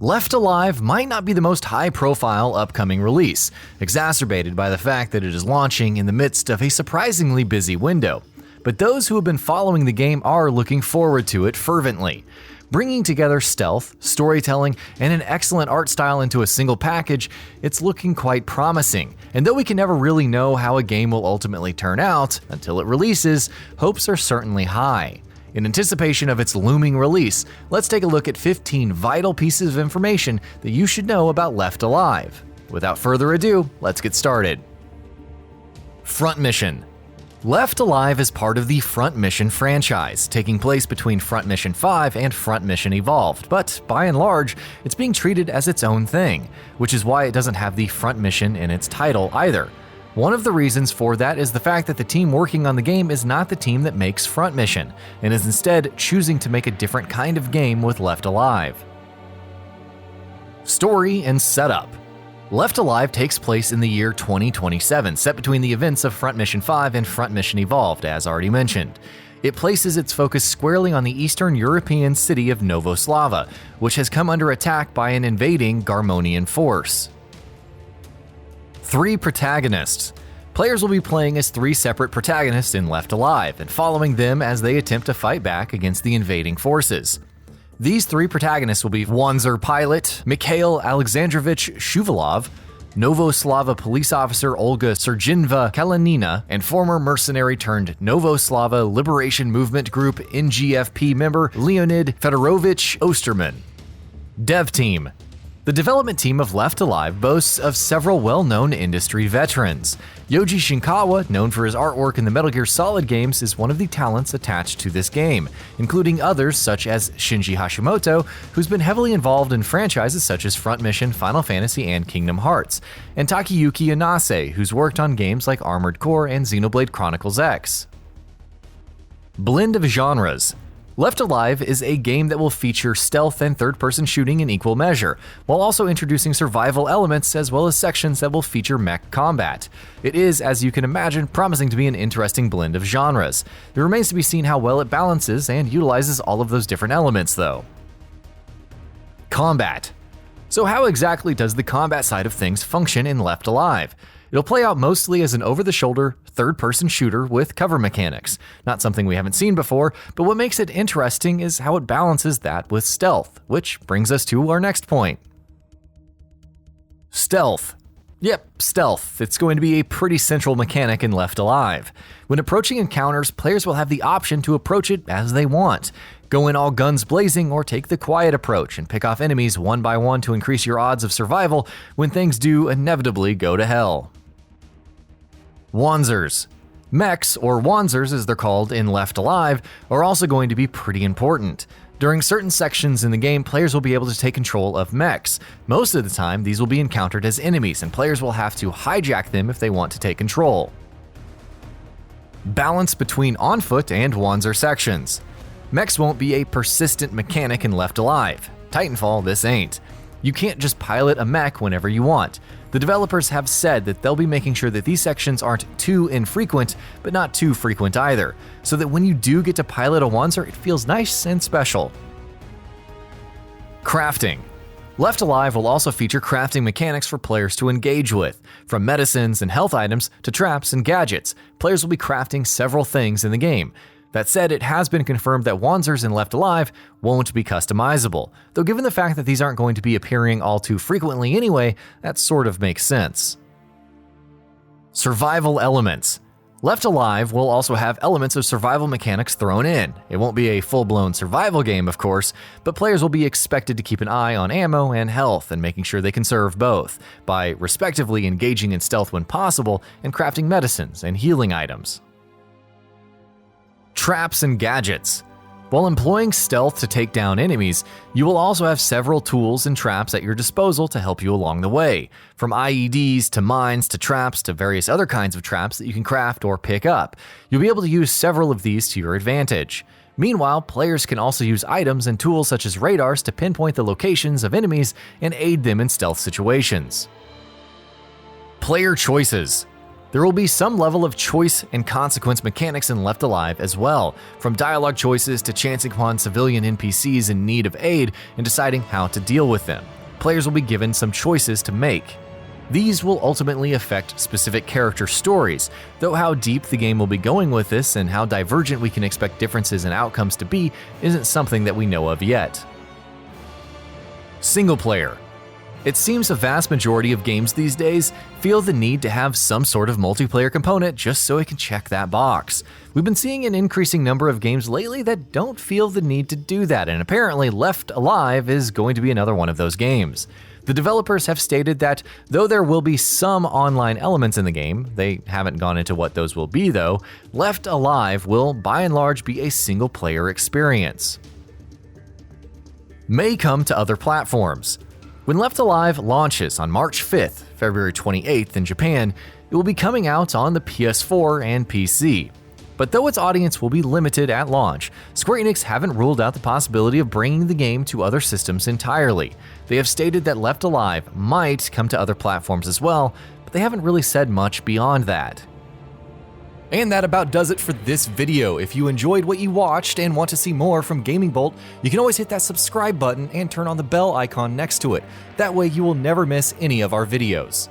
Left Alive might not be the most high-profile upcoming release, exacerbated by the fact that it is launching in the midst of a surprisingly busy window. But those who have been following the game are looking forward to it fervently. Bringing together stealth, storytelling, and an excellent art style into a single package, it's looking quite promising. And though we can never really know how a game will ultimately turn out until it releases, hopes are certainly high. In anticipation of its looming release, let's take a look at 15 vital pieces of information that you should know about Left Alive. Without further ado, let's get started. Front Mission. Left Alive is part of the Front Mission franchise, taking place between Front Mission 5 and Front Mission Evolved, but by and large, it's being treated as its own thing, which is why it doesn't have the Front Mission in its title either. One of the reasons for that is the fact that the team working on the game is not the team that makes Front Mission, and is instead choosing to make a different kind of game with Left Alive. Story and setup. Left Alive takes place in the year 2027, set between the events of Front Mission 5 and Front Mission Evolved, as already mentioned. It places its focus squarely on the Eastern European city of Novoslava, which has come under attack by an invading Garmonian force. 3 protagonists. Players will be playing as 3 separate protagonists in Left Alive, and following them as they attempt to fight back against the invading forces. These 3 protagonists will be WANZER pilot Mikhail Alexandrovich Shuvalov, Novoslava police officer Olga Serginva Kalinina, and former mercenary turned Novoslava Liberation Movement Group NGFP member Leonid Fedorovich Osterman. Dev Team. The development team of Left Alive boasts of several well-known industry veterans. Yoji Shinkawa, known for his artwork in the Metal Gear Solid games, is one of the talents attached to this game, including others such as Shinji Hashimoto, who's been heavily involved in franchises such as Front Mission, Final Fantasy, and Kingdom Hearts, and Takayuki Inase, who's worked on games like Armored Core and Xenoblade Chronicles X. Blend of genres. Left Alive is a game that will feature stealth and third-person shooting in equal measure, while also introducing survival elements as well as sections that will feature mech combat. It is, as you can imagine, promising to be an interesting blend of genres. It remains to be seen how well it balances and utilizes all of those different elements, though. Combat. So how exactly does the combat side of things function in Left Alive? It'll play out mostly as an over-the-shoulder, third-person shooter with cover mechanics. Not something we haven't seen before, but what makes it interesting is how it balances that with stealth, which brings us to our next point. Stealth. Yep, stealth. It's going to be a pretty central mechanic in Left Alive. When approaching encounters, players will have the option to approach it as they want. Go in all guns blazing or take the quiet approach and pick off enemies one by one to increase your odds of survival when things do inevitably go to hell. WANZERs. Mechs, or WANZERs as they're called in Left Alive, are also going to be pretty important. During certain sections in the game, players will be able to take control of mechs. Most of the time, these will be encountered as enemies, and players will have to hijack them if they want to take control. Balance between on-foot and WANZER sections. Mechs won't be a persistent mechanic in Left Alive. Titanfall, this ain't. You can't just pilot a mech whenever you want. The developers have said that they'll be making sure that these sections aren't too infrequent, but not too frequent either, so that when you do get to pilot a WANZER, it feels nice and special. Crafting. Left Alive will also feature crafting mechanics for players to engage with. From medicines and health items to traps and gadgets, players will be crafting several things in the game. That said, it has been confirmed that WANZERs in Left Alive won't be customizable, though given the fact that these aren't going to be appearing all too frequently anyway, that sort of makes sense. Survival elements. Left Alive will also have elements of survival mechanics thrown in. It won't be a full-blown survival game, of course, but players will be expected to keep an eye on ammo and health and making sure they conserve both, by respectively engaging in stealth when possible and crafting medicines and healing items. Traps and gadgets. While employing stealth to take down enemies, you will also have several tools and traps at your disposal to help you along the way, from IEDs to mines to traps to various other kinds of traps that you can craft or pick up. You'll be able to use several of these to your advantage. Meanwhile, players can also use items and tools such as radars to pinpoint the locations of enemies and aid them in stealth situations. Player choices. There will be some level of choice and consequence mechanics in Left Alive as well, from dialogue choices to chancing upon civilian NPCs in need of aid and deciding how to deal with them. Players will be given some choices to make. These will ultimately affect specific character stories, though how deep the game will be going with this and how divergent we can expect differences in outcomes to be isn't something that we know of yet. Single player. It seems a vast majority of games these days feel the need to have some sort of multiplayer component just so it can check that box. We've been seeing an increasing number of games lately that don't feel the need to do that, and apparently Left Alive is going to be another one of those games. The developers have stated that though there will be some online elements in the game, they haven't gone into what those will be though, Left Alive will by and large be a single player experience. May come to other platforms. When Left Alive launches on March 5th, February 28th in Japan, it will be coming out on the PS4 and PC. But though its audience will be limited at launch, Square Enix haven't ruled out the possibility of bringing the game to other systems entirely. They have stated that Left Alive might come to other platforms as well, but they haven't really said much beyond that. And that about does it for this video. If you enjoyed what you watched and want to see more from GamingBolt, you can always hit that subscribe button and turn on the bell icon next to it. That way you will never miss any of our videos.